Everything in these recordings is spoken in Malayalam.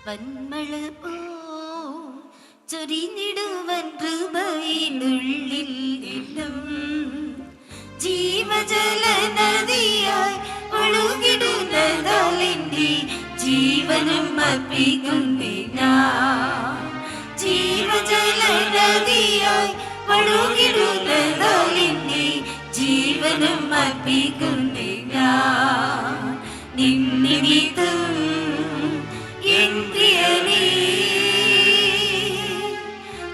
വന്മഴ പോ ചൊരിഞ്ഞിടുവൻ കൃപയിനുള്ളിൽ എന്നും ജീവജല നദിയായി ഒഴുകിടുന്നതാലെന്റെ ജീവനും അർപ്പിക്കുന്നേ ഞാൻ. ജീവജല നദിയായി ഒഴുകിടുന്നതാലെന്റെ ജീവനും അർപ്പിക്കുന്നേ ഞാൻ. നിന്നിമിത്തം എൻ പ്രിയനേ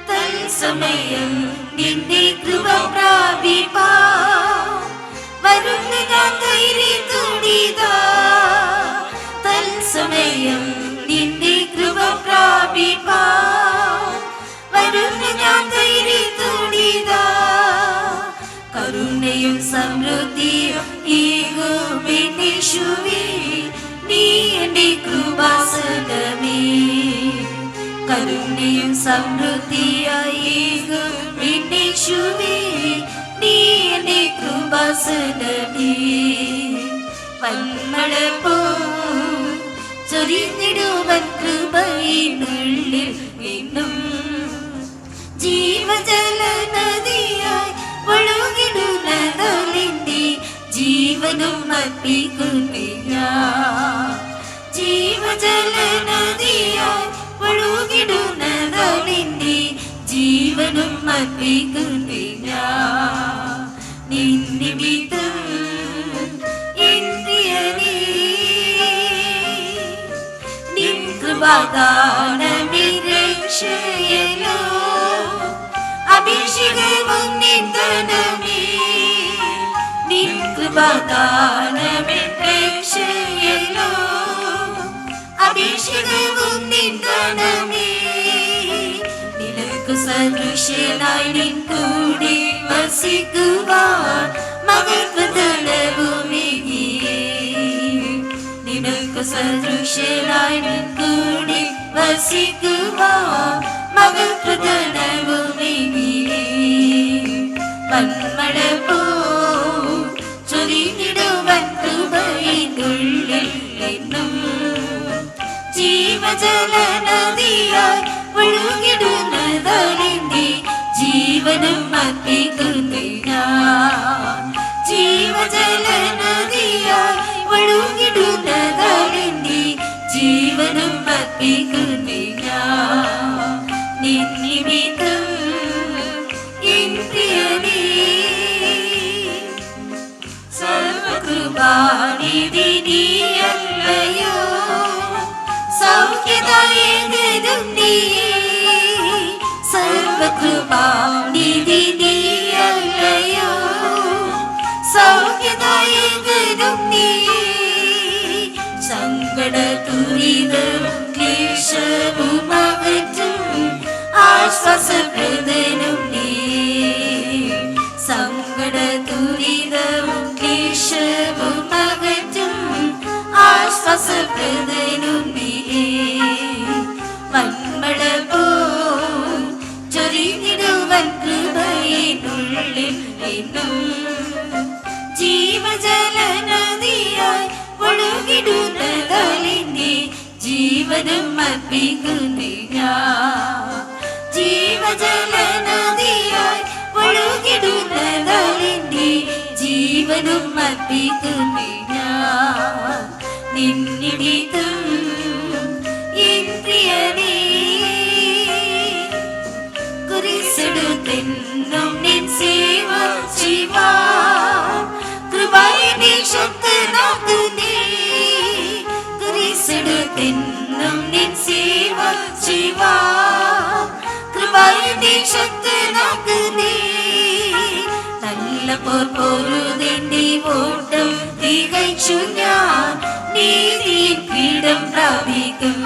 തത്സമയം നിന്റെ കൃപ പ്രാപിപ്പാൻ വരുന്നു ഞാൻ ധൈര്യത്തോടിതാ. തത്സമയം നിന്റെ കൃപ പ്രാപിപ്പാൻ വരുന്നു ഞാൻ ധൈര്യത്തോടിതാ. കരുണയും സമൃദ്ധിയും യേശുവേ നീ എന്റെ കൃപാസനമേ. കരുണയും സമൃദ്ധിയായി യേശുവേ നീ എന്റെ കൃപാസനമേ. വന്മഴ പോ ചൊരിഞ്ഞിടുവൻ കൃപയിനുള്ളിൽ എന്നും ജീവജല നദിയായി ഒഴുകിടുന്നതാലെന്റെ ജീവനും അർപ്പിക്കുന്നേ ഞാൻ. ജീവജല നദിയായി ഒഴുകിടുന്നതാലെന്റെ ജീവനും അർപ്പിക്കുന്നേ ഞാൻ. നിന്നിമിത്തം എൻ പ്രിയനേ നിൻ കൃപാദാനമേ രക്ഷയല്ലോ. അഭിഷേകവും നിന്ദനമേ നിൻ കൃപാദാനമേ രക്ഷയല്ലോ. അഭിഷേകവും നിന്ദനമേ നിനക്കു സദൃശ്യനായി നിൻ കൂടെ വസിക്കുവാൻ മകത്വതലവുമേകി. നിനക്കു സദൃശ്യനായി നിൻ കൂടെ വസിക്കുവാൻ മകത്വതലവുമേകി. വന്മഴ പോ ചൊരിഞ്ഞിടുവൻ കൃപയിനുള്ളിൽ എന്നും ജീവജല നദിയായി ഒഴുകിടുന്നതാലെന്റെ ജീവനും അർപ്പിക്കുന്നേ ഞാൻ. ജീവജല നദിയായി ഒഴുകിടുന്നതാലെന്റെ ജീവനും അർപ്പിക്കുന്നേ ഞാൻ. നിന്നിമിത്തം എൻ പ്രിയനേ സർവകൃപാനിധി നീയല്ലയോ. സൗഖ്യദായകനും നീയേ സർവകൃപാനിധി നീയല്ലയോ. സൗഖ്യദായകനും നീയേ സങ്കട ദുരിതവും ക്ലേശവും അകറ്റും ആശ്വാസപ്രദനും നീയേ. സങ്കട ദുരിതവും ക്ലേശവും അകറ്റും ആശ്വാസപ്രദനും നീയേ. വന്മഴ പോ ചൊരിഞ്ഞിടുവൻ കൃപയിനുള്ളിൽ എന്നും ജീവജല നദിയായി ഒഴുകിടുന്നതാലെന്റെ ജീവനും അർപ്പിക്കുന്നേ ഞാൻ. ജീവജല നദിയായി ഒഴുകിടുന്നതാലെന്റെ ജീവനും അർപ്പിക്കുന്നേ ഞാൻ. നിന്നിമിത്തം എൻ പ്രിയനേ കുരിശെടുത്തെന്നും നിൻ സേവ ചെയ്യുവാൻ കൃപയുടെ ശക്തനാകുന്നേ. കുരിശെടുത്തെന്നും നിൻ സേവ ചെയ്യുവാൻ കൃപയുടെ ശക്തനാകുന്നേ. നല്ല പോർപ്പൊരുതെന്റെ ഓട്ടം തികച്ചു ഞാൻ നീതിയിൻ കിരീടം പ്രാപിക്കും.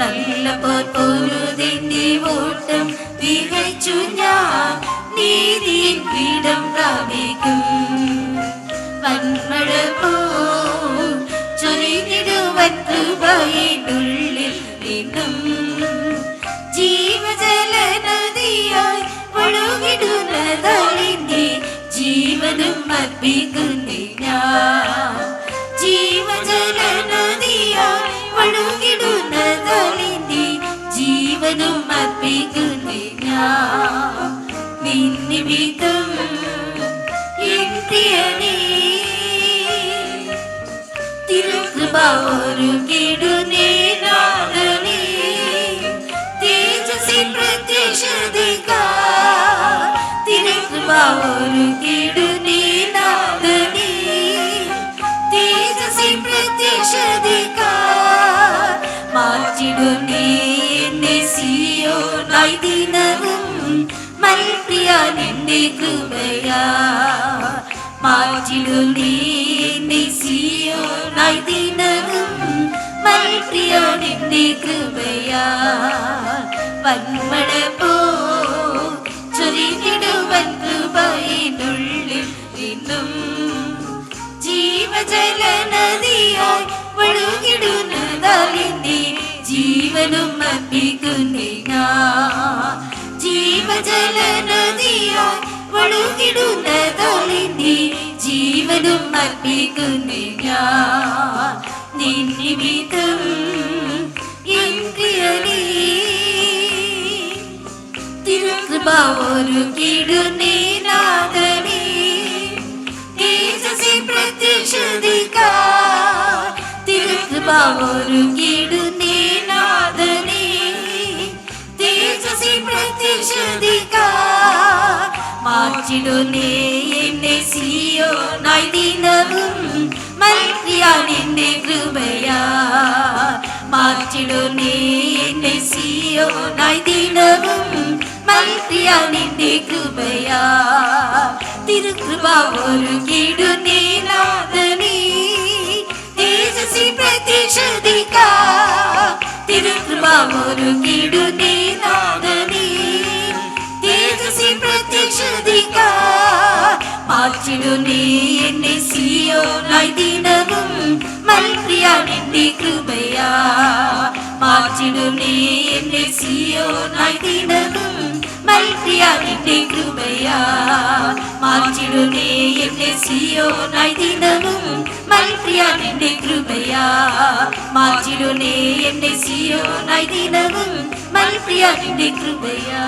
നല്ല പോർപ്പൊരുതെന്റെ ഓട്ടം തികച്ചു ഞാൻ നീതിയിൻ കിരീടം പ്രാപിക്കും. വന്മഴ പോ ചൊരിഞ്ഞിടുവൻ കൃപയിനുള്ളിൽ എന്നും ജീവജല നദിയായി ഒഴുകിടുന്നതാലെന്റെ ജീവനും അർപ്പിക്കുന്നേ ഞാൻ. ജീവജല നദിയായി ഒഴുകിടുന്ന ജീവനും അർപ്പിക്കുന്നേ ഞാൻ നിന്നിമിത്തം എൻ പ്രിയനേ തിരുകൃപ ഒരുക്കിടുന്നേ നാഥനേ തേജസ്സിൻ പ്രത്യക്ഷതയ്ക്കായി തിരുകൃപ ഒരുക്കിടുന്നേ നാഥനേ തേജസ്സിൻ പ്രത്യക്ഷതയ്ക്കായി മാറ്റിടുന്നേ എന്നെ സിയോനായി ദിനവും മൽപ്രിയ നിന്റെ കൃപയാ മാറ്റിടുന്നേ എന്നെ സിയോനായി ദിനവും മൽപ്രിയ നിന്റെ കൃപയാ വന്മഴ പോ ചൊരിഞ്ഞിടുവൻ കൃപയിനുള്ളിൽ നിന്നും ജീവജല നദിയായി ഒഴുകിടുന്നതാലിന്റെ ജീവനും അർപ്പിക്കുന്നേ ഞാൻ ജീവജല നദിയായി ഒഴുകിടുന്നതാലിന്റെ ജീവനും അർപ്പിക്കുന്നേ ഞാൻ നിന്നിമിത്തം എൻ പ്രിയനേ തിരുകൃപ ഒരുക്കിടുന്നേ നാഥനേ തേജസ്സിൻ പ്രത്യക്ഷതയ്ക്കായി തിരുകൃപ ഒരുക്കിടുന്നേ നാഥനേ തേജസ്സിൻ പ്രത്യക്ഷതയ്ക്കായി മാറ്റിടുന്നേ എന്നെ സിയോനായി ദിനവും മൽപ്രിയ നിന്റെ കൃപയാ മാറ്റിടുന്നേ എന്നെ സിയോനായി ദിനവും മൽപ്രിയ നിന്റെ കൃപയാ തിരുകൃപ ഒരുക്കിടുന്നേ നാഥനേ തേജസ്സിൻ പ്രത്യക്ഷതയ്ക്കായി തിരുകൃപ ഒരുക്കിടുന്നേ നാഥനേ തേജസ്സിൻ പ്രത്യക്ഷതയ്ക്കായി മാറ്റിടുന്നേ എന്നെ സിയോനായി ദിനവും മൽപ്രിയ നിന്റെ കൃപയാ മാറ്റിടുന്നേ എന്നെ സിയോനായി ദിനവും മൽപ്രിയ നിന്റെ കൃപയാ മാറ്റിടുന്നേ എന്നെ സിയോനായി ദിനവും മൽപ്രിയ നിന്റെ കൃപയാ മാറ്റിടുന്നേ എന്നെ സിയോനായി ദിനവും മൽപ്രിയ നിന്റെ കൃപയാ